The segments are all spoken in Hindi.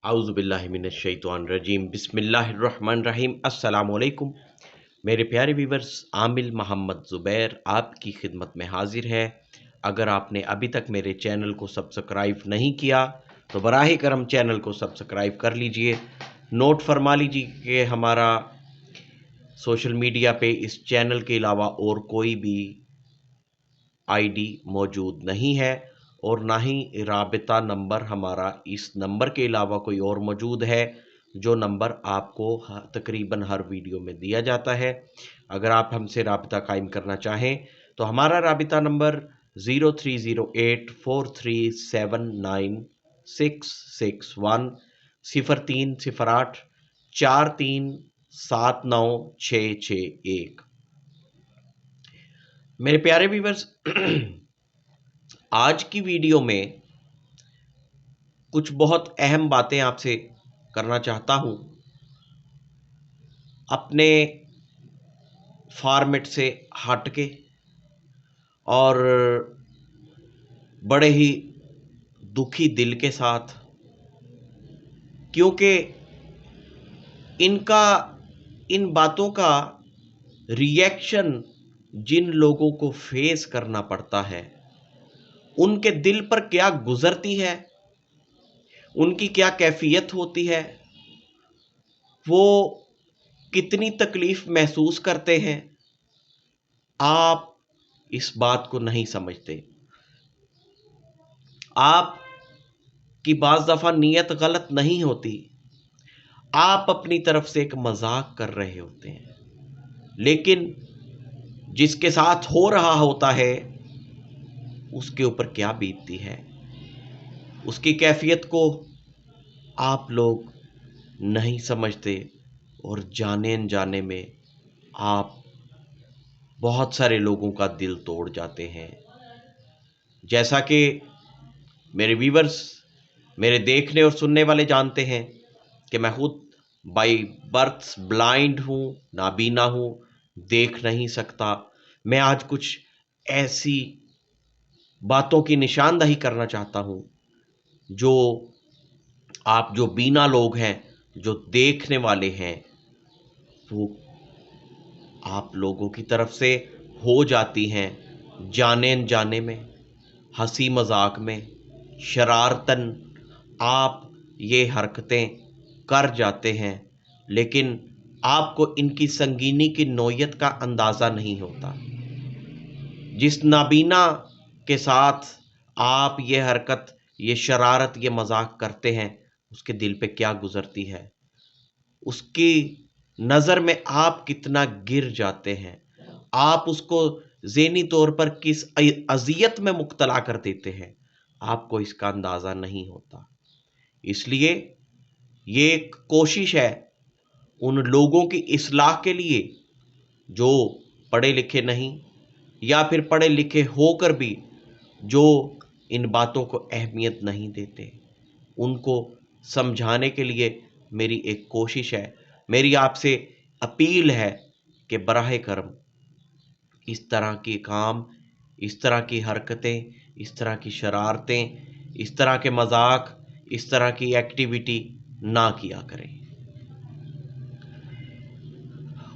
आउज़ुबिल्लाहि मिनश्शैतानिर्रजीम बिस्मिल्लाहिर्रहमानिर्रहीम अस्सलामुअलैकुम। मेरे प्यारे व्यूवर्स, आमिल मोहम्मद ज़ुबैर आपकी खिदमत में हाजिर है। अगर आपने अभी तक मेरे चैनल को सब्सक्राइब नहीं किया तो बराह करम चैनल को सब्सक्राइब कर लीजिए। नोट फरमा लीजिए कि हमारा सोशल मीडिया पे इस चैनल के अलावा और कोई भी आईडी मौजूद नहीं है और ना ही राबिता नंबर हमारा इस नंबर के अलावा कोई और मौजूद है, जो नंबर आपको तकरीबन हर वीडियो में दिया जाता है। अगर आप हमसे राबिता कायम करना चाहें तो हमारा राबिता नंबर 0308437961 0308 4379 661। मेरे प्यारे व्यूवर्स, आज की वीडियो में कुछ बहुत अहम बातें आपसे करना चाहता हूं। अपने फॉर्मेट से हट के और बड़े ही दुखी दिल के साथ, क्योंकि इन बातों का रिएक्शन जिन लोगों को फेस करना पड़ता है, उनके दिल पर क्या गुजरती है, उनकी क्या कैफियत होती है, वो कितनी तकलीफ महसूस करते हैं, आप इस बात को नहीं समझते। आप की बाज़ दफ़ा नीयत गलत नहीं होती, आप अपनी तरफ से एक मजाक कर रहे होते हैं, लेकिन जिसके साथ हो रहा होता है उसके ऊपर क्या बीतती है, उसकी कैफियत को आप लोग नहीं समझते और जाने अनजाने में आप बहुत सारे लोगों का दिल तोड़ जाते हैं। जैसा कि मेरे व्यूवर्स, मेरे देखने और सुनने वाले जानते हैं कि मैं खुद बाय बर्थ ब्लाइंड हूँ, नाबीना हूँ, देख नहीं सकता। मैं आज कुछ ऐसी बातों की निशानदही करना चाहता हूँ जो आप जो बीना लोग हैं, जो देखने वाले हैं, वो आप लोगों की तरफ से हो जाती हैं जाने अनजाने में, हंसी मजाक में, शरारतन आप ये हरकतें कर जाते हैं, लेकिन आपको इनकी संगीनी की नौयत का अंदाज़ा नहीं होता। जिस नाबीना के साथ आप ये हरकत, ये शरारत, ये मजाक करते हैं, उसके दिल पे क्या गुजरती है, उसकी नज़र में आप कितना गिर जाते हैं, आप उसको ज़हनी तौर पर किस अज़ियत में मुब्तला कर देते हैं, आपको इसका अंदाज़ा नहीं होता। इसलिए ये एक कोशिश है उन लोगों की इस्लाह के लिए जो पढ़े लिखे नहीं, या फिर पढ़े लिखे होकर भी जो इन बातों को अहमियत नहीं देते, उनको समझाने के लिए मेरी एक कोशिश है। मेरी आपसे अपील है कि बराह करम इस तरह के काम, इस तरह की हरकतें, इस तरह की शरारतें, इस तरह के मजाक, इस तरह की एक्टिविटी ना किया करें।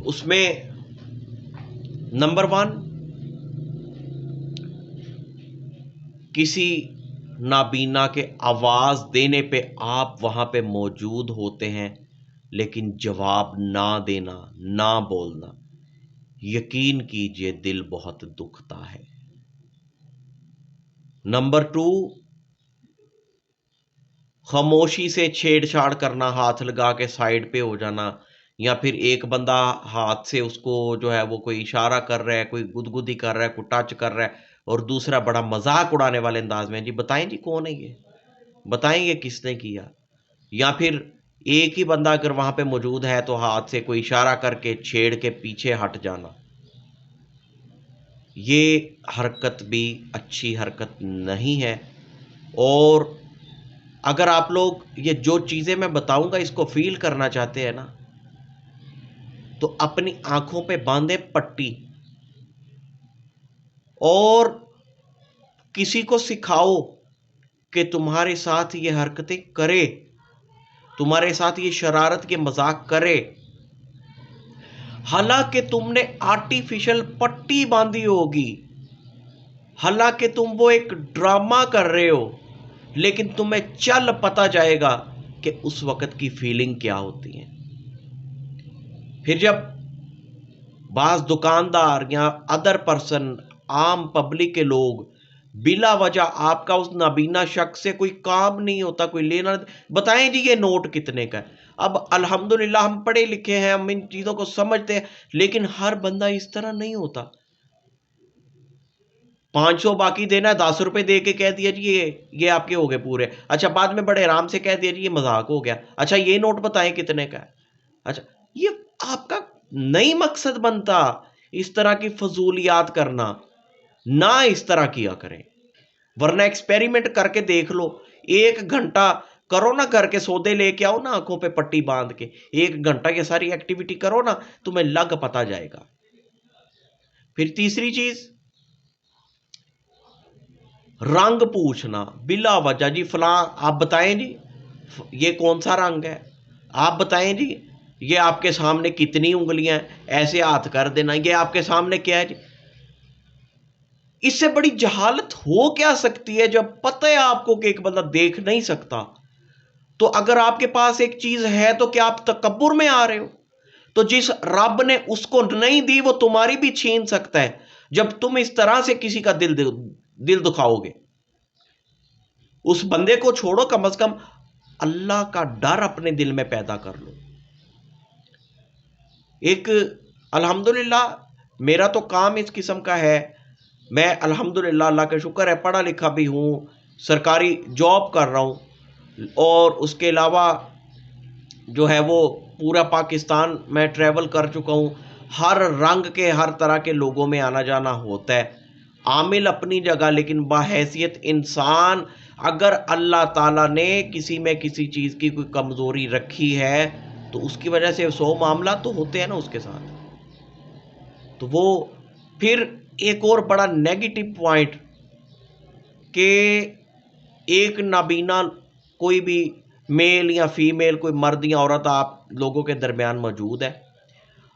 उसमें नंबर 1, किसी नाबीना के आवाज़ देने पे आप वहाँ पे मौजूद होते हैं, लेकिन जवाब ना देना, ना बोलना, यकीन कीजिए दिल बहुत दुखता है। नंबर 2, खामोशी से छेड़छाड़ करना, हाथ लगा के साइड पे हो जाना, या फिर एक बंदा हाथ से उसको जो है वो कोई इशारा कर रहा है, कोई गुदगुदी कर रहा है, कोई टच कर रहा है, और दूसरा बड़ा मजाक उड़ाने वाले अंदाज में, जी बताएं जी कौन है ये, बताएंगे किसने किया। या फिर एक ही बंदा अगर वहां पे मौजूद है तो हाथ से कोई इशारा करके छेड़ के पीछे हट जाना, ये हरकत भी अच्छी हरकत नहीं है। और अगर आप लोग ये जो चीज़ें मैं बताऊंगा इसको फील करना चाहते हैं ना, तो अपनी आंखों पे बांधे पट्टी और किसी को सिखाओ कि तुम्हारे साथ ये हरकतें करे, तुम्हारे साथ ये शरारत के मजाक करे, हालांकि तुमने आर्टिफिशियल पट्टी बांधी होगी, हालांकि तुम वो एक ड्रामा कर रहे हो, लेकिन तुम्हें चल पता जाएगा कि उस वक्त की फीलिंग क्या होती है। फिर जब बाज दुकानदार या अदर पर्सन, आम पब्लिक के लोग बिला वजह, आपका उस नाबीना शख्स से कोई काम नहीं होता, कोई लेना, बताएं जी ये नोट कितने का है। अब अल्हम्दुलिल्लाह हम पढ़े लिखे हैं, हम इन चीजों को समझते हैं, लेकिन हर बंदा इस तरह नहीं होता। 500 बाकी देना है, 10 रुपए दे के कह दिया जी ये आपके हो गए पूरे। अच्छा, बाद में बड़े आराम से कह दिया जी ये मजाक हो गया। अच्छा, ये नोट बताएं कितने का है। अच्छा, ये आपका नहीं मकसद बनता इस तरह की फजूलियात करना, ना इस तरह किया करें, वरना एक्सपेरिमेंट करके देख लो। 1 घंटा करो ना, करके सौदे लेके आओ ना, आंखों पे पट्टी बांध के 1 घंटा ये सारी एक्टिविटी करो ना, तुम्हें लग पता जाएगा। फिर तीसरी चीज, रंग पूछना बिला वजह, जी फलां आप बताएं जी ये कौन सा रंग है, आप बताएं जी ये आपके सामने कितनी उंगलियां हैं, ऐसे हाथ कर देना, ये आपके सामने क्या है जी। इससे बड़ी जहालत हो क्या सकती है, जब पता है आपको कि एक बंदा देख नहीं सकता। तो अगर आपके पास एक चीज है तो क्या आप तकब्बुर में आ रहे हो? तो जिस रब ने उसको नहीं दी वो तुम्हारी भी छीन सकता है, जब तुम इस तरह से किसी का दिल दुखाओगे। उस बंदे को छोड़ो, कम से कम अल्लाह का डर अपने दिल में पैदा कर लो। एक अल्हम्दुलिल्लाह मेरा तो काम इस किस्म का है, मैं अल्हम्दुलिल्लाह अल्लाह का शुक्र है पढ़ा लिखा भी हूँ, सरकारी जॉब कर रहा हूँ, और उसके अलावा जो है वो पूरा पाकिस्तान मैं ट्रैवल कर चुका हूँ। हर रंग के, हर तरह के लोगों में आना जाना होता है। आमिल अपनी जगह, लेकिन बाहैसियत इंसान, अगर अल्लाह ताला ने किसी में किसी चीज़ की कोई कमज़ोरी रखी है तो उसकी वजह से 100 मामला तो होते हैं ना उसके साथ। तो वो फिर एक और बड़ा नेगेटिव पॉइंट कि एक नाबीना कोई भी मेल या फीमेल, कोई मर्द या औरत आप लोगों के दरमियान मौजूद है,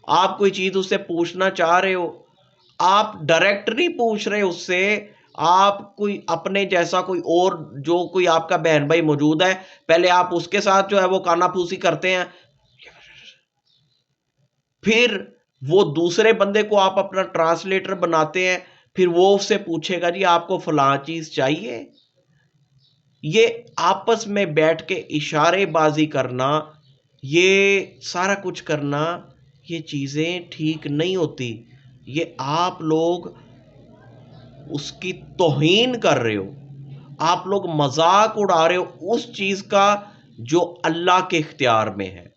आप कोई चीज़ उससे पूछना चाह रहे हो, आप डायरेक्ट नहीं पूछ रहे उससे, आप कोई अपने जैसा कोई और जो कोई आपका बहन भाई मौजूद है, पहले आप उसके साथ जो है वो कानाफूसी करते हैं, फिर वो दूसरे बंदे को आप अपना ट्रांसलेटर बनाते हैं, फिर वो उससे पूछेगा जी आपको फलां चीज चाहिए। ये आपस में बैठ के इशारेबाजी करना, ये सारा कुछ करना, ये चीजें ठीक नहीं होती। ये आप लोग उसकी तौहीन कर रहे हो, आप लोग मजाक उड़ा रहे हो उस चीज का जो अल्लाह के इख्तियार में है,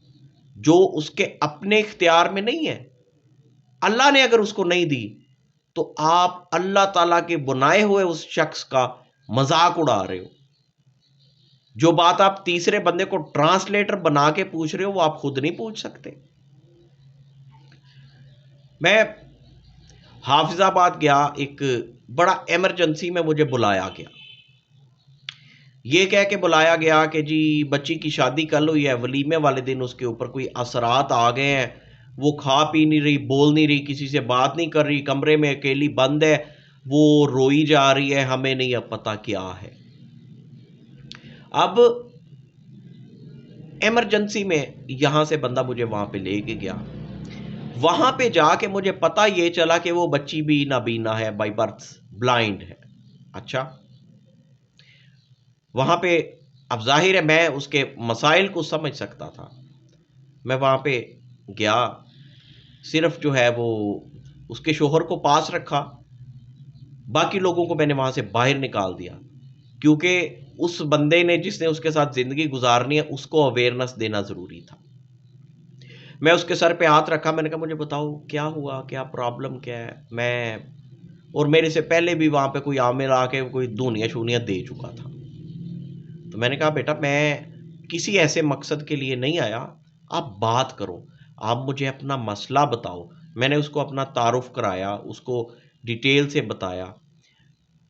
जो उसके अपने इख्तियार में नहीं है। अल्लाह ने अगर उसको नहीं दी तो आप अल्लाह ताला के बनाए हुए उस शख्स का मजाक उड़ा रहे हो। जो बात आप तीसरे बंदे को ट्रांसलेटर बना के पूछ रहे हो वो आप खुद नहीं पूछ सकते। मैं हाफिजाबाद गया, एक बड़ा इमरजेंसी में मुझे बुलाया गया। ये कह के बुलाया गया कि जी बच्ची की शादी कल हुई है, वलीमे वाले दिन उसके ऊपर कोई असरात आ गए हैं, वो खा पी नहीं रही, बोल नहीं रही, किसी से बात नहीं कर रही, कमरे में अकेली बंद है, वो रोई जा रही है, हमें नहीं अब पता क्या है। अब इमरजेंसी में यहां से बंदा मुझे वहां पे लेके गया, वहां पे जाके मुझे पता ये चला कि वो बच्ची भी नाबीना है, बाय बर्थ ब्लाइंड है। अच्छा, वहां पे अब जाहिर है मैं उसके मसाइल को समझ सकता था। मैं वहां पे गया, सिर्फ जो है वो उसके शोहर को पास रखा, बाकी लोगों को मैंने वहां से बाहर निकाल दिया, क्योंकि उस बंदे ने जिसने उसके साथ जिंदगी गुजारनी है उसको अवेयरनेस देना जरूरी था। मैं उसके सर पे हाथ रखा, मैंने कहा मुझे बताओ क्या हुआ, क्या प्रॉब्लम क्या है। मैं और मेरे से पहले भी वहां पे कोई आमिर आके कोई दूनिया शूनिया दे चुका था। तो मैंने कहा बेटा मैं किसी ऐसे मकसद के लिए नहीं आया, आप बात करो, आप मुझे अपना मसला बताओ। मैंने उसको अपना तारुफ कराया, उसको डिटेल से बताया।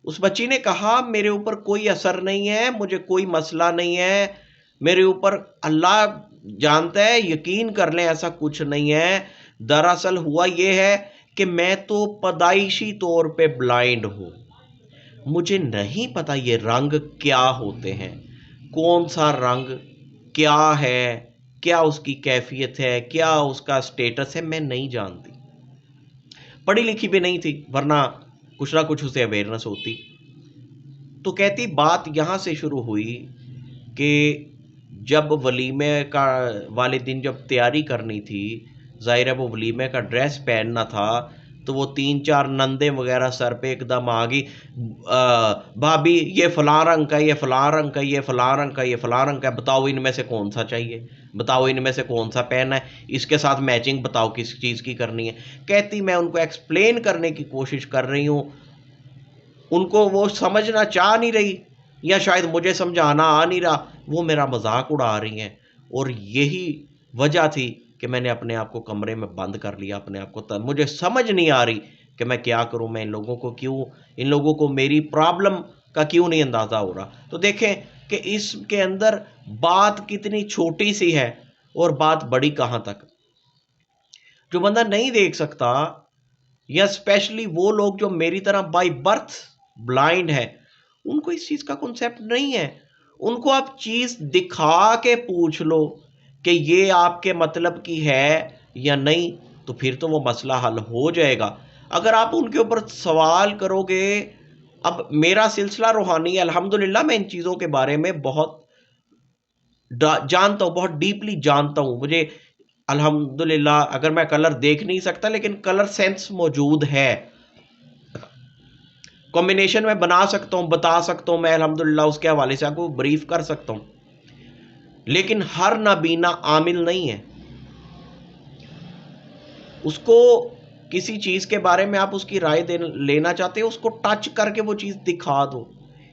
उस बच्ची ने कहा मेरे ऊपर कोई असर नहीं है, मुझे कोई मसला नहीं है, मेरे ऊपर अल्लाह जानता है, यकीन कर लें ऐसा कुछ नहीं है। दरअसल हुआ ये है कि मैं तो पैदाइशी तौर पे ब्लाइंड हूँ। मुझे नहीं पता ये रंग क्या होते हैं, कौन सा रंग क्या है, क्या उसकी कैफियत है, क्या उसका स्टेटस है, मैं नहीं जानती। पढ़ी लिखी भी नहीं थी, वरना कुछ ना कुछ उसे अवेयरनेस होती। तो कहती बात यहाँ से शुरू हुई कि जब वलीमे का वाले दिन जब तैयारी करनी थी, ज़ाहिर है वो वलीमे का ड्रेस पहनना था, तो वो 3-4 नंदे वगैरह सर पे एकदम आ गई, भाभी ये फलां रंग का, ये फलां रंग का, ये फलां रंग का, ये फलां रंग का, बताओ इनमें से कौन सा चाहिए, बताओ इनमें से कौन सा पहनना है, इसके साथ मैचिंग बताओ किस चीज़ की करनी है। कहती मैं उनको एक्सप्लेन करने की कोशिश कर रही हूँ, उनको वो समझना चाह नहीं रही, या शायद मुझे समझाना आ नहीं रहा, वो मेरा मजाक उड़ा रही हैं। और यही वजह थी कि मैंने अपने आप को कमरे में बंद कर लिया अपने आप को। तब मुझे समझ नहीं आ रही कि मैं क्या करूं, मैं इन लोगों को क्यों, इन लोगों को मेरी प्रॉब्लम का क्यों नहीं अंदाज़ा हो रहा। तो देखें कि इसके अंदर बात कितनी छोटी सी है और बात बड़ी कहाँ तक। जो बंदा नहीं देख सकता, या स्पेशली वो लोग जो मेरी तरह बाय बर्थ ब्लाइंड है, उनको इस चीज का कॉन्सेप्ट नहीं है। उनको आप चीज दिखा के पूछ लो कि ये आपके मतलब की है या नहीं, तो फिर तो वो मसला हल हो जाएगा। अगर आप उनके ऊपर सवाल करोगे, अब मेरा सिलसिला रूहानी है, अल्हम्दुलिल्लाह मैं इन चीज़ों के बारे में बहुत जानता हूँ, बहुत डीपली जानता हूँ। मुझे अल्हम्दुलिल्लाह, अगर मैं कलर देख नहीं सकता लेकिन कलर सेंस मौजूद है, कॉम्बिनेशन में बना सकता हूँ, बता सकता हूँ मैं, अल्हम्दुलिल्लाह उसके हवाले से आपको ब्रीफ कर सकता हूँ। लेकिन हर नाबीना आमिल नहीं है। उसको किसी चीज़ के बारे में आप उसकी राय लेना चाहते हो, उसको टच करके वो चीज़ दिखा दो।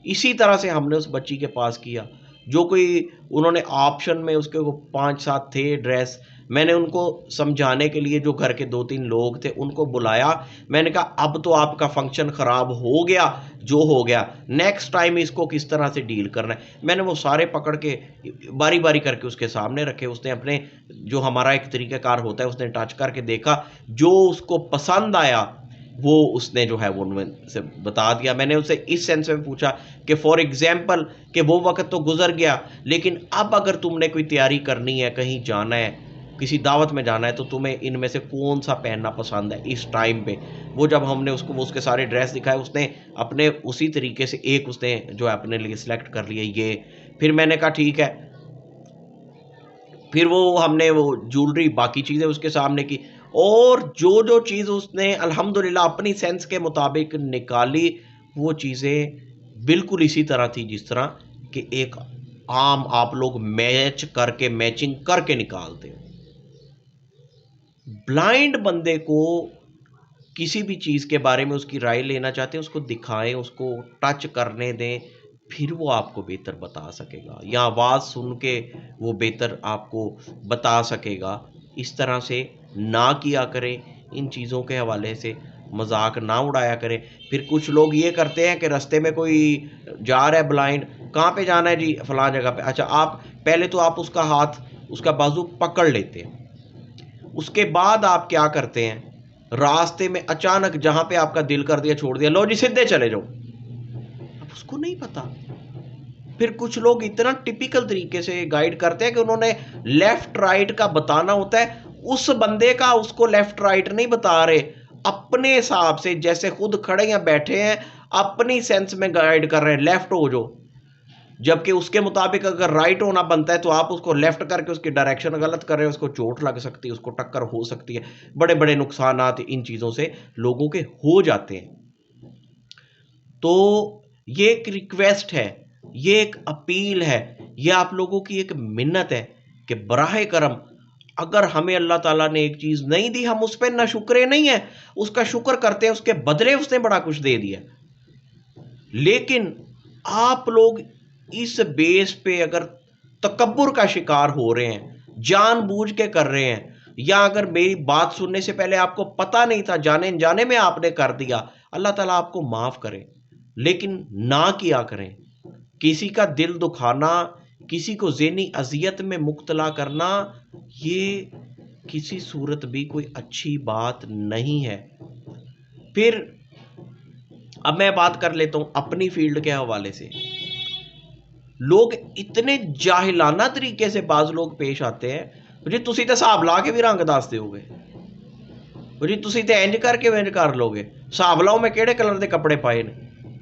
इसी तरह से हमने उस बच्ची के पास किया, जो कोई उन्होंने ऑप्शन में उसके वो 5-7 थे ड्रेस। मैंने उनको समझाने के लिए, जो घर के 2-3 लोग थे उनको बुलाया, मैंने कहा अब तो आपका फंक्शन ख़राब हो गया, जो हो गया, नेक्स्ट टाइम इसको किस तरह से डील करना है। मैंने वो सारे पकड़ के बारी बारी करके उसके सामने रखे। उसने अपने जो हमारा एक तरीक़ाकार होता है, उसने टच करके देखा, जो उसको पसंद आया वो उसने जो है वो उनमें से बता दिया। मैंने उससे इस सेंस में पूछा कि फॉर एग्जाम्पल कि वो वक्त तो गुजर गया, लेकिन अब अगर तुमने कोई तैयारी करनी है, कहीं जाना है, किसी दावत में जाना है, तो तुम्हें इनमें से कौन सा पहनना पसंद है इस टाइम पे। वो जब हमने उसको वो उसके सारे ड्रेस दिखाए, उसने अपने उसी तरीके से एक उसने जो है अपने लिए सिलेक्ट कर लिया ये। फिर मैंने कहा ठीक है, फिर वो हमने वो ज्वेलरी बाकी चीज़ें उसके सामने की, और जो जो चीज़ उसने अल्हम्दुलिल्लाह अपनी सेंस के मुताबिक निकाली, वो चीज़ें बिल्कुल इसी तरह थी जिस तरह कि एक आम आप लोग मैच करके, मैचिंग करके निकालते हो। ब्लाइंड बंदे को किसी भी चीज़ के बारे में उसकी राय लेना चाहते हैं, उसको दिखाएं, उसको टच करने दें, फिर वो आपको बेहतर बता सकेगा, या आवाज़ सुन के वो बेहतर आपको बता सकेगा। इस तरह से ना किया करें, इन चीज़ों के हवाले से मजाक ना उड़ाया करें। फिर कुछ लोग ये करते हैं कि रास्ते में कोई जा रहा है ब्लाइंड, कहाँ पे जाना है जी, फलां जगह पे, अच्छा आप पहले तो आप उसका हाथ, उसका बाजू पकड़ लेते हैं। उसके बाद आप क्या करते हैं, रास्ते में अचानक जहां पे आपका दिल कर दिया, छोड़ दिया, लो जी सीधे चले जाओ। अब उसको नहीं पता। फिर कुछ लोग इतना टिपिकल तरीके से गाइड करते हैं कि उन्होंने लेफ्ट राइट का बताना होता है, उस बंदे का उसको लेफ्ट राइट नहीं बता रहे, अपने हिसाब से जैसे खुद खड़े या बैठे हैं, अपनी सेंस में गाइड कर रहे हैं, लेफ्ट हो जाओ। जबकि उसके मुताबिक अगर राइट होना बनता है, तो आप उसको लेफ्ट करके उसकी डायरेक्शन गलत कर रहे हो, उसको चोट लग सकती है, उसको टक्कर हो सकती है, बड़े बड़े नुकसानात इन चीज़ों से लोगों के हो जाते हैं। तो ये एक रिक्वेस्ट है, ये एक अपील है, ये आप लोगों की एक मिन्नत है कि बराह करम, अगर हमें अल्लाह ताला ने एक चीज़ नहीं दी, हम उस पर ना शुक्रे नहीं है, उसका शुक्र करते हैं, उसके बदले उसने बड़ा कुछ दे दिया। लेकिन आप लोग इस बेस पे अगर तकब्बुर का शिकार हो रहे हैं, जानबूझ के कर रहे हैं, या अगर मेरी बात सुनने से पहले आपको पता नहीं था, जाने जाने में आपने कर दिया, अल्लाह ताला आपको माफ़ करे, लेकिन ना किया करें। किसी का दिल दुखाना, किसी को ज़हनी अजियत में मुब्तला करना, ये किसी सूरत भी कोई अच्छी बात नहीं है। फिर अब मैं बात कर लेता हूँ अपनी फील्ड के हवाले से। लोग इतने जाहिलाना तरीके से बाज लोग पेश आते हैं, जी तुसी तो हिसाब ला के भी रंग दस दोगे, जी तुसी तो इंज करके इंज कर लोगे, हिसाब लाओ मैं केड़े कलर के कपड़े पाए ने।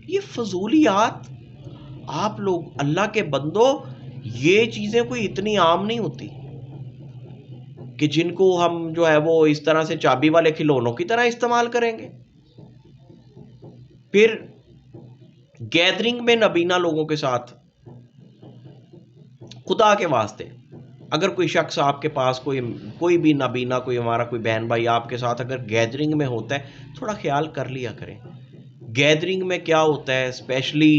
ये फजूलियात, आप लोग अल्लाह के बंदो, ये चीज़ें कोई इतनी आम नहीं होती कि जिनको हम जो है वो इस तरह से चाबी वाले खिलौनों की तरह इस्तेमाल करेंगे। फिर गैदरिंग में नबीना लोगों के साथ, खुदा के वास्ते अगर कोई शख्स आपके पास कोई भी नबीना, कोई हमारा कोई बहन भाई आपके साथ अगर गैदरिंग में होता है, थोड़ा ख्याल कर लिया करें। गैदरिंग में क्या होता है स्पेशली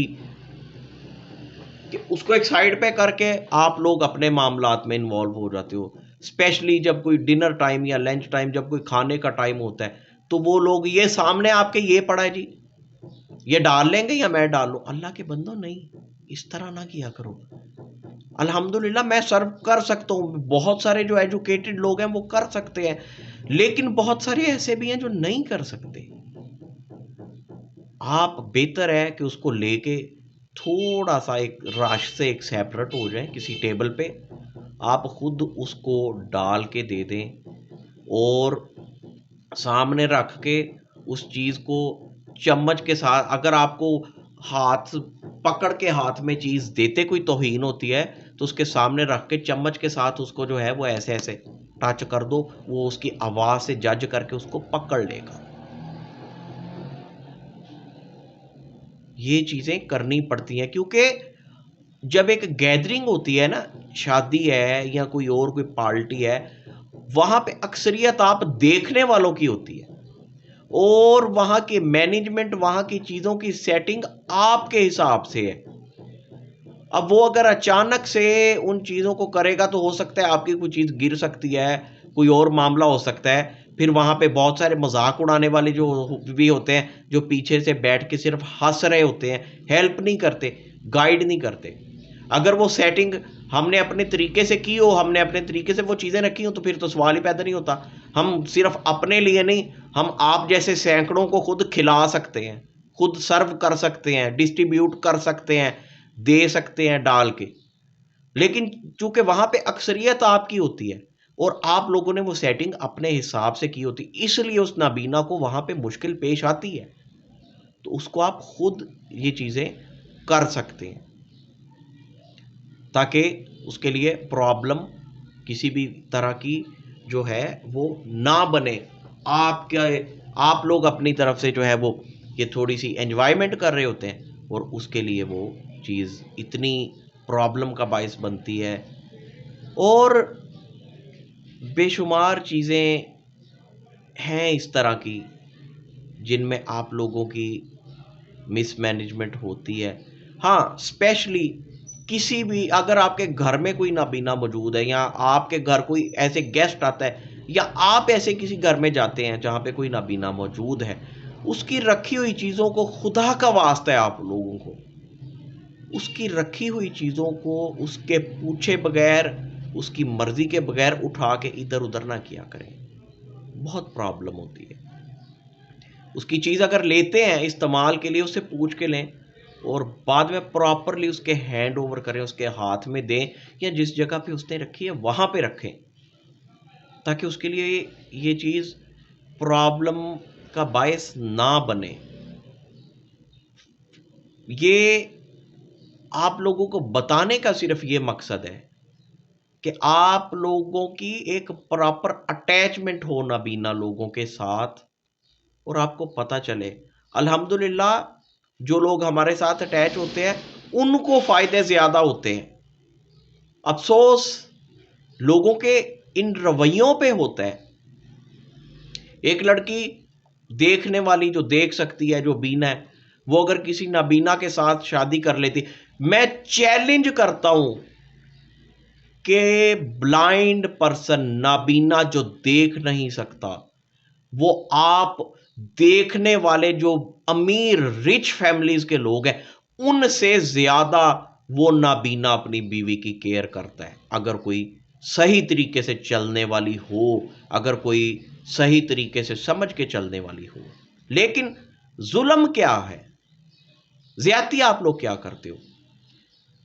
कि उसको एक साइड पे करके आप लोग अपने मामलात में इन्वॉल्व हो जाते हो। स्पेशली जब कोई डिनर टाइम या लंच टाइम, जब कोई खाने का टाइम होता है, तो वो लोग ये सामने आपके ये पड़ा है जी, ये डाल लेंगे या मैं डाल लूँ। अल्लाह के बंदो नहीं, इस तरह ना किया करो। अल्हम्दुलिल्लाह मैं सर्व कर सकता हूँ, बहुत सारे जो एजुकेटेड लोग हैं वो कर सकते हैं, लेकिन बहुत सारे ऐसे भी हैं जो नहीं कर सकते। आप बेहतर है कि उसको लेके थोड़ा सा एक राश से एक सेपरेट हो जाए किसी टेबल पे, आप खुद उसको डाल के दे दें और सामने रख के उस चीज़ को चम्मच के साथ, अगर आपको हाथ पकड़ के हाथ में चीज़ देते कोई तौहीन होती है, तो उसके सामने रख के चम्मच के साथ उसको जो है वो ऐसे ऐसे टच कर दो, वो उसकी आवाज़ से जज करके उसको पकड़ लेगा। ये चीज़ें करनी पड़ती हैं, क्योंकि जब एक गैदरिंग होती है ना, शादी है या कोई और कोई पार्टी है, वहाँ पे अक्सरियत आप देखने वालों की होती है और वहाँ के मैनेजमेंट, वहाँ की चीज़ों की सेटिंग आपके हिसाब से है। अब वो अगर अचानक से उन चीज़ों को करेगा तो हो सकता है आपकी कोई चीज़ गिर सकती है, कोई और मामला हो सकता है। फिर वहाँ पे बहुत सारे मजाक उड़ाने वाले जो भी होते हैं, जो पीछे से बैठ के सिर्फ हंस रहे होते हैं, हेल्प नहीं करते, गाइड नहीं करते। अगर वो सेटिंग हमने अपने तरीके से की हो, हमने अपने तरीके से वो चीज़ें रखी हो, तो फिर तो सवाल ही पैदा नहीं होता। हम सिर्फ अपने लिए नहीं, हम आप जैसे सैकड़ों को खुद खिला सकते हैं, खुद सर्व कर सकते हैं, डिस्ट्रीब्यूट कर सकते हैं, दे सकते हैं डाल के। लेकिन चूंकि वहां पे अक्सरियत आपकी होती है और आप लोगों ने वो सेटिंग अपने हिसाब से की होती, इसलिए उस नाबीना को वहां पे मुश्किल पेश आती है। तो उसको आप खुद ये चीज़ें कर सकते हैं ताकि उसके लिए प्रॉब्लम किसी भी तरह की जो है वो ना बने। आप लोग अपनी तरफ से जो है वो ये थोड़ी सी एंजॉयमेंट कर रहे होते हैं और उसके लिए वो चीज़ इतनी प्रॉब्लम का बायस बनती है। और बेशुमार चीज़ें हैं इस तरह की जिनमें आप लोगों की मिसमैनेजमेंट होती है। हाँ, स्पेशली किसी भी, अगर आपके घर में कोई नाबीना मौजूद है या आपके घर कोई ऐसे गेस्ट आता है या आप ऐसे किसी घर में जाते हैं जहाँ पे कोई नाबीना मौजूद है, उसकी रखी हुई चीज़ों को, खुदा का वास्ता है आप लोगों को, उसकी रखी हुई चीज़ों को उसके पूछे बगैर, उसकी मर्ज़ी के बगैर उठा के इधर उधर ना किया करें। बहुत प्रॉब्लम होती है। उसकी चीज़ अगर लेते हैं इस्तेमाल के लिए, उससे पूछ के लें और बाद में प्रॉपरली उसके हैंड ओवर करें, उसके हाथ में दें या जिस जगह पे उसने रखी है वहाँ पे रखें, ताकि उसके लिए ये चीज़ प्रॉब्लम का बायस ना बने। ये आप लोगों को बताने का सिर्फ ये मकसद है कि आप लोगों की एक प्रॉपर अटैचमेंट हो नाबीना लोगों के साथ और आपको पता चले। अल्हम्दुलिल्लाह जो लोग हमारे साथ अटैच होते हैं उनको फ़ायदे ज़्यादा होते हैं। अफसोस लोगों के इन रवैयों पे होता है। एक लड़की देखने वाली जो देख सकती है, जो बीना है, वो अगर किसी नाबीना के साथ शादी कर लेती, मैं चैलेंज करता हूं कि ब्लाइंड पर्सन, नाबीना जो देख नहीं सकता, वो आप देखने वाले जो अमीर रिच फैमिलीज के लोग हैं उनसे ज्यादा वो नाबीना अपनी बीवी की केयर करता है, अगर कोई सही तरीके से चलने वाली हो, अगर कोई सही तरीके से समझ के चलने वाली हो। लेकिन जुल्म क्या है, ज्यादती आप लोग क्या करते हो?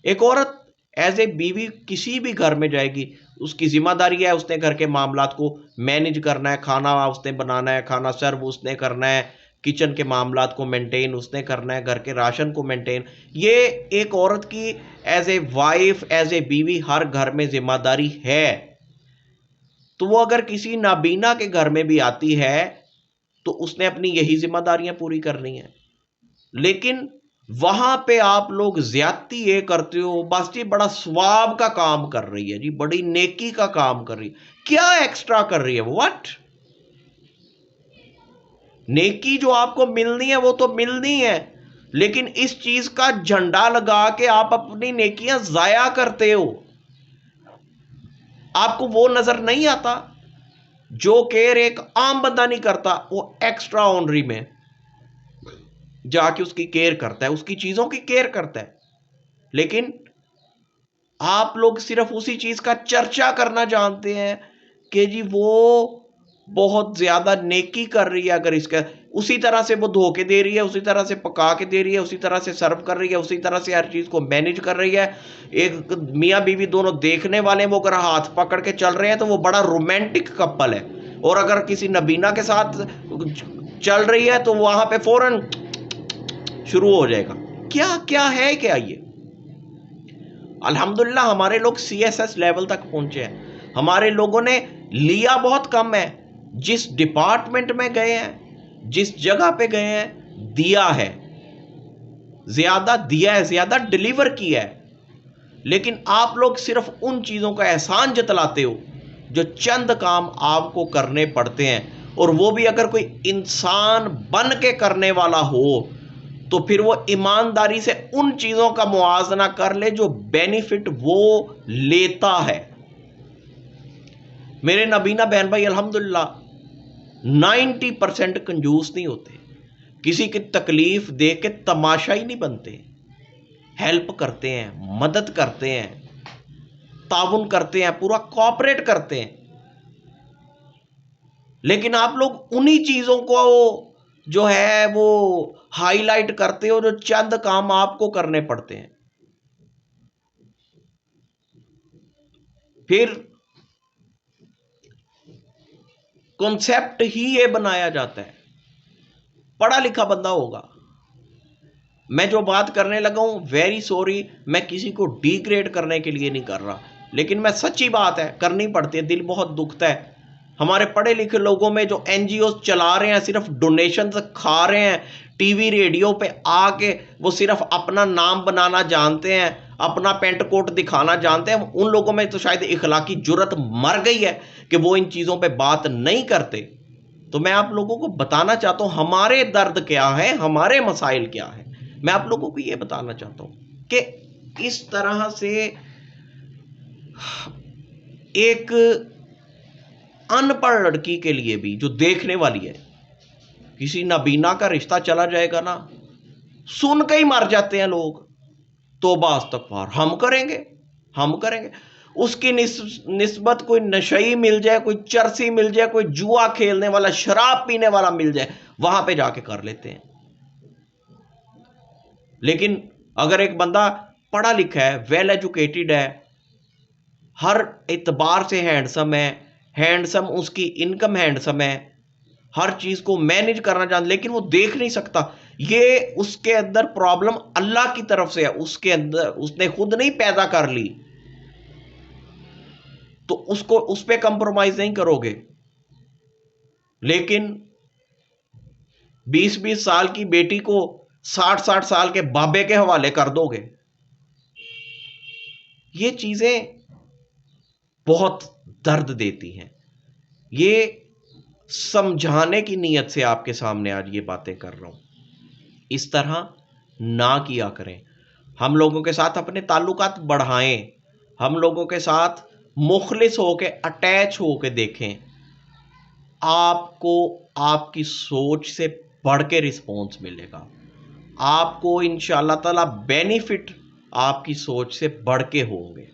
एक औरत एज ए बीवी किसी भी घर में जाएगी, उसकी जिम्मेदारी है उसने घर के मामलात को मैनेज करना है, खाना उसने बनाना है, खाना सर्व उसने करना है, किचन के मामलात को मेंटेन उसने करना है, घर के राशन को मेंटेन। ये एक औरत की as a wife, as a बीवी हर घर में जिम्मेदारी है। तो वो अगर किसी नाबीना के घर में भी आती है तो उसने अपनी यही जिम्मेदारियां पूरी करनी है। लेकिन वहां पे आप लोग ज्यादती ये करते हो, बस जी बड़ा स्वाब का काम कर रही है जी, बड़ी नेकी का काम कर रही है। क्या एक्स्ट्रा कर रही है? व्हाट? नेकी जो आपको मिलनी है वो तो मिलनी है, लेकिन इस चीज का झंडा लगा के आप अपनी नेकियां जाया करते हो। आपको वो नजर नहीं आता जो केयर एक आम बंदा नहीं करता, वो एक्स्ट्रा ऑनरी में जाके उसकी केयर करता है, उसकी चीजों की केयर करता है। लेकिन आप लोग सिर्फ उसी चीज का चर्चा करना जानते हैं कि जी वो बहुत ज्यादा नेकी कर रही है, अगर इसका उसी तरह से वो धो के दे रही है, उसी तरह से पका के दे रही है, उसी तरह से सर्व कर रही है, उसी तरह से हर चीज को मैनेज कर रही है। एक मियाँ बीवी दोनों देखने वाले वो अगर हाथ पकड़ के चल रहे हैं तो वो बड़ा रोमांटिक कपल है। और अगर किसी नबीना के साथ चल रही है तो वहां पे फौरन शुरू हो जाएगा। क्या क्या है क्या ये? अल्हम्दुलिल्लाह हमारे लोग CSS लेवल तक पहुंचे हैं। हमारे लोगों ने लिया बहुत कम है, जिस डिपार्टमेंट में गए हैं, जिस जगह पे गए हैं, दिया है, ज्यादा दिया है, ज्यादा डिलीवर किया है। लेकिन आप लोग सिर्फ उन चीजों का एहसान जतलाते हो जो चंद काम आपको करने पड़ते हैं, और वो भी अगर कोई इंसान बन के करने वाला हो तो फिर वो ईमानदारी से उन चीजों का मुआवजा कर ले जो बेनिफिट वो लेता है। मेरे नबीना बहन भाई अल्हम्दुलिल्लाह 90% कंजूस नहीं होते, किसी की तकलीफ देख के तमाशा ही नहीं बनते, हेल्प करते हैं, मदद करते हैं, ताउन करते हैं, पूरा कोऑपरेट करते हैं। लेकिन आप लोग उन्हीं चीजों को जो है वो हाईलाइट करते हो जो चंद काम आपको करने पड़ते हैं। फिर कॉन्सेप्ट ही ये बनाया जाता है, पढ़ा लिखा बंदा होगा। मैं जो बात करने लगा हूं, वेरी सॉरी, मैं किसी को डिग्रेड करने के लिए नहीं कर रहा, लेकिन मैं सच्ची बात है करनी पड़ती है, दिल बहुत दुखता है। हमारे पढ़े लिखे लोगों में जो NGO चला रहे हैं, सिर्फ डोनेशन खा रहे हैं, टीवी रेडियो पे आके वो सिर्फ अपना नाम बनाना जानते हैं, अपना पेंट कोट दिखाना जानते हैं, उन लोगों में तो शायद इखलाकी जुर्रत मर गई है कि वो इन चीज़ों पे बात नहीं करते। तो मैं आप लोगों को बताना चाहता हूँ हमारे दर्द क्या है, हमारे मसाइल क्या है। मैं आप लोगों को ये बताना चाहता हूँ कि इस तरह से एक अनपढ़ लड़की के लिए भी जो देखने वाली है, किसी नाबीना का रिश्ता चला जाएगा ना, सुन के ही मर जाते हैं लोग। तौबा इस्तगफार, हम करेंगे, हम करेंगे। उसकी निस्बत कोई नशई मिल जाए, कोई चरसी मिल जाए, कोई जुआ खेलने वाला, शराब पीने वाला मिल जाए, वहां पे जाके कर लेते हैं। लेकिन अगर एक बंदा पढ़ा लिखा है, वेल एजुकेटेड है, हर एतबार से हैंडसम है, हैंडसम उसकी इनकम हैंडसम है, हर चीज को मैनेज करना जानता, लेकिन वो देख नहीं सकता, ये उसके अंदर प्रॉब्लम अल्लाह की तरफ से है, उसके अंदर उसने खुद नहीं पैदा कर ली, तो उसको उस पर कंप्रोमाइज नहीं करोगे। लेकिन 20-20 साल की बेटी को 60-60 साल के बाबे के हवाले कर दोगे। ये चीजें बहुत दर्द देती हैं। ये समझाने की नीयत से आपके सामने आज ये बातें कर रहा हूं। इस तरह ना किया करें। हम लोगों के साथ अपने ताल्लुकात बढ़ाएं, हम लोगों के साथ मुखलिस होके, अटैच होके देखें। आपको आपकी सोच से बढ़ के रिस्पॉन्स मिलेगा। आपको इंशाअल्लाह ताला बेनिफिट आपकी सोच से बढ़ के होंगे।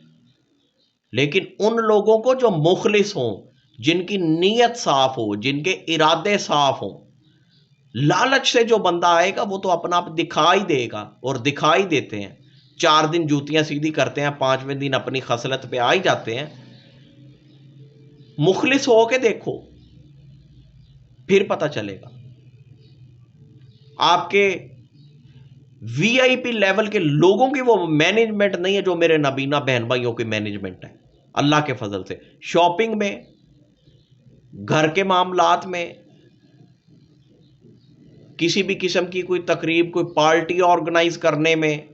लेकिन उन लोगों को जो मुखलिस हों, जिनकी नीयत साफ हो, जिनके इरादे साफ हों, लालच से जो बंदा आएगा वो तो अपना आप दिखाई देगा, और दिखाई देते हैं। 4 दिन जूतियां सीधी करते हैं, 5वें दिन अपनी खसलत पे आ ही जाते हैं। मुखलिस हो के देखो, फिर पता चलेगा। आपके वीआईपी लेवल के लोगों की वो मैनेजमेंट नहीं है जो मेरे नबीना बहन भाइयों की मैनेजमेंट है, अल्लाह के फजल से। शॉपिंग में, घर के मामलात में, किसी भी किस्म की कोई तकरीब, कोई पार्टी ऑर्गेनाइज करने में,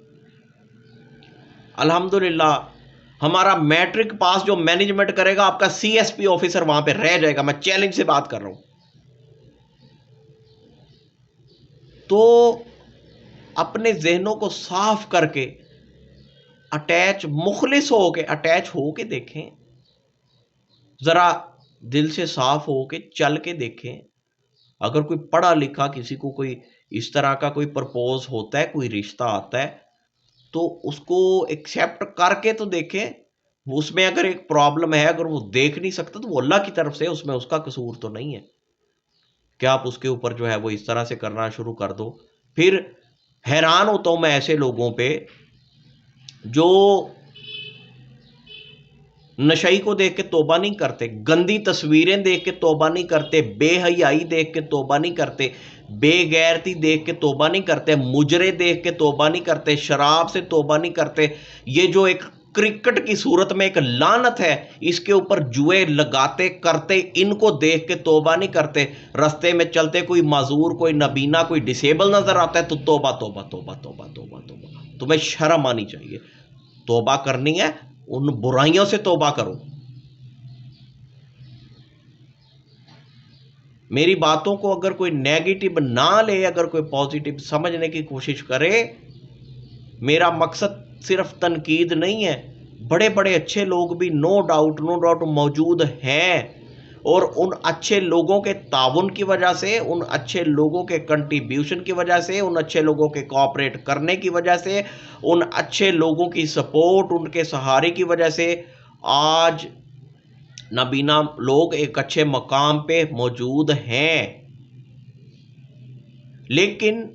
अल्हम्दुलिल्लाह हमारा मैट्रिक पास जो मैनेजमेंट करेगा, आपका सीएसपी ऑफिसर वहां पे रह जाएगा। मैं चैलेंज से बात कर रहा हूं। तो अपने जहनों को साफ करके मुखलिस हो के अटैच हो के देखें, जरा दिल से साफ हो के चल के देखें। अगर कोई पढ़ा लिखा किसी को कोई इस तरह का कोई प्रपोज होता है, कोई रिश्ता आता है, तो उसको एक्सेप्ट करके तो देखें। उसमें अगर एक प्रॉब्लम है, अगर वो देख नहीं सकता, तो वो अल्लाह की तरफ से, उसमें उसका कसूर तो नहीं है। क्या आप उसके ऊपर जो है वो इस तरह से करना शुरू कर दो। फिर हैरान होता हूं मैं ऐसे लोगों पे जो नशई को देख के तौबा नहीं करते, गंदी तस्वीरें देख के तौबा नहीं करते, बेहयाई देख के तौबा नहीं करते, बेगैरती देख के तौबा नहीं करते, मुजरे देख के तौबा नहीं करते, शराब से तौबा नहीं करते। ये जो एक क्रिकेट की सूरत में एक लानत है, इसके ऊपर जुए लगाते करते, इनको देख के तौबा नहीं करते। रास्ते में चलते कोई माजूर, कोई नबीना, कोई डिसेबल नजर आता है तो तौबा तौबा तौबा तौबा तौबा तौबा। तुम्हें शर्म आनी चाहिए। तौबा करनी है, उन बुराइयों से तौबा करो। मेरी बातों को अगर कोई नेगेटिव ना ले, अगर कोई पॉजिटिव समझने की कोशिश करे, मेरा मकसद सिर्फ तनकीद नहीं है। बड़े बड़े अच्छे लोग भी नो डाउट मौजूद हैं, और उन अच्छे लोगों के ताउन की वजह से, उन अच्छे लोगों के कंट्रीब्यूशन की वजह से, उन अच्छे लोगों के कोऑपरेट करने की वजह से, उन अच्छे लोगों की सपोर्ट, उनके सहारे की वजह से आज नबीना लोग एक अच्छे मकाम पे मौजूद हैं। लेकिन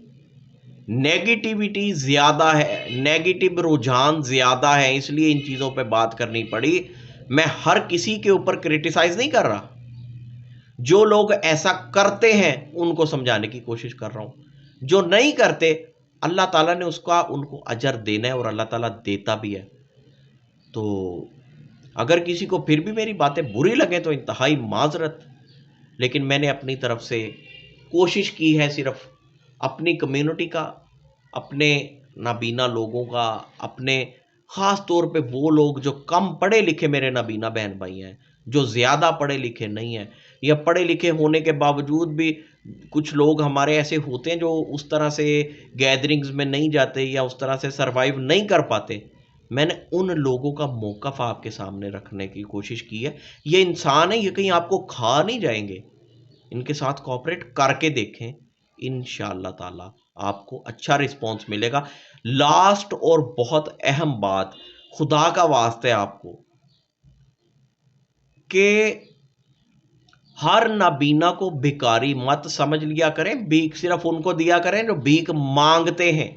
नेगेटिविटी ज्यादा है, नेगेटिव रुझान ज्यादा है, इसलिए इन चीजों पे बात करनी पड़ी। मैं हर किसी के ऊपर क्रिटिसाइज नहीं कर रहा, जो लोग ऐसा करते हैं उनको समझाने की कोशिश कर रहा हूं। जो नहीं करते, अल्लाह ताला ने उसका उनको अजर देना है, और अल्लाह ताला देता भी है। तो अगर किसी को फिर भी मेरी बातें बुरी लगे तो इंतहाई माजरत, लेकिन मैंने अपनी तरफ से कोशिश की है सिर्फ अपनी कम्युनिटी का, अपने नाबीना लोगों का, अपने ख़ास तौर पे वो लोग जो कम पढ़े लिखे मेरे नाबीना बहन भाई हैं, जो ज़्यादा पढ़े लिखे नहीं हैं, या पढ़े लिखे होने के बावजूद भी कुछ लोग हमारे ऐसे होते हैं जो उस तरह से गैदरिंग्स में नहीं जाते या उस तरह से सरवाइव नहीं कर पाते। मैंने उन लोगों का मौक़िफ़ आपके सामने रखने की कोशिश की है। ये इंसान है, ये कहीं आपको खा नहीं जाएंगे। इनके साथ कोऑपरेट करके देखें, इंशाअल्लाह ताला आपको अच्छा रिस्पॉन्स मिलेगा। लास्ट और बहुत अहम बात, खुदा का वास्ता है आपको, कि हर नाबीना को भिखारी मत समझ लिया करें। भीख सिर्फ उनको दिया करें जो भीख मांगते हैं।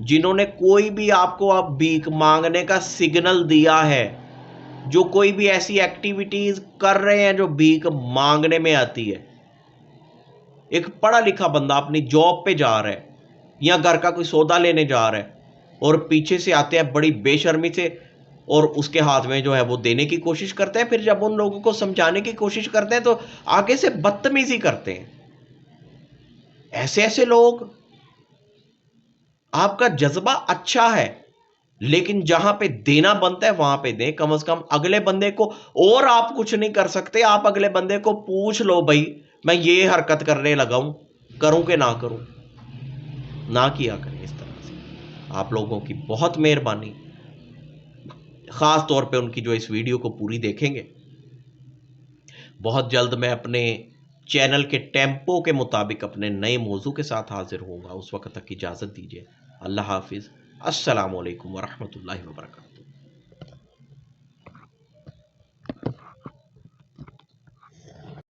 जिन्होंने कोई भी आपको अब भीख मांगने का सिग्नल दिया है, जो कोई भी ऐसी एक्टिविटीज कर रहे हैं जो भीख मांगने में आती है। एक पढ़ा लिखा बंदा अपनी जॉब पे जा रहा है या घर का कोई सौदा लेने जा रहा है, और पीछे से आते हैं बड़ी बेशर्मी से और उसके हाथ में जो है वो देने की कोशिश करते हैं। फिर जब उन लोगों को समझाने की कोशिश करते हैं तो आगे से बदतमीजी करते हैं। ऐसे ऐसे लोग, आपका जज्बा अच्छा है, लेकिन जहां पे देना बनता है वहां पे दें। कम से कम अगले बंदे को, और आप कुछ नहीं कर सकते, आप अगले बंदे को पूछ लो, भाई मैं ये हरकत करने लगा हूं, करूं कि ना करूं। ना किया करें इस तरह से। आप लोगों की बहुत मेहरबानी, खास तौर पे उनकी जो इस वीडियो को पूरी देखेंगे। बहुत जल्द मैं अपने चैनल के टेम्पो के मुताबिक अपने नए मौजू के साथ हाजिर होऊंगा। उस वक्त तक इजाज़त दीजिए। अल्लाह हाफिज़। अस्सलामु अलैकुम वरहमतुल्लाहि वबरकातुहू।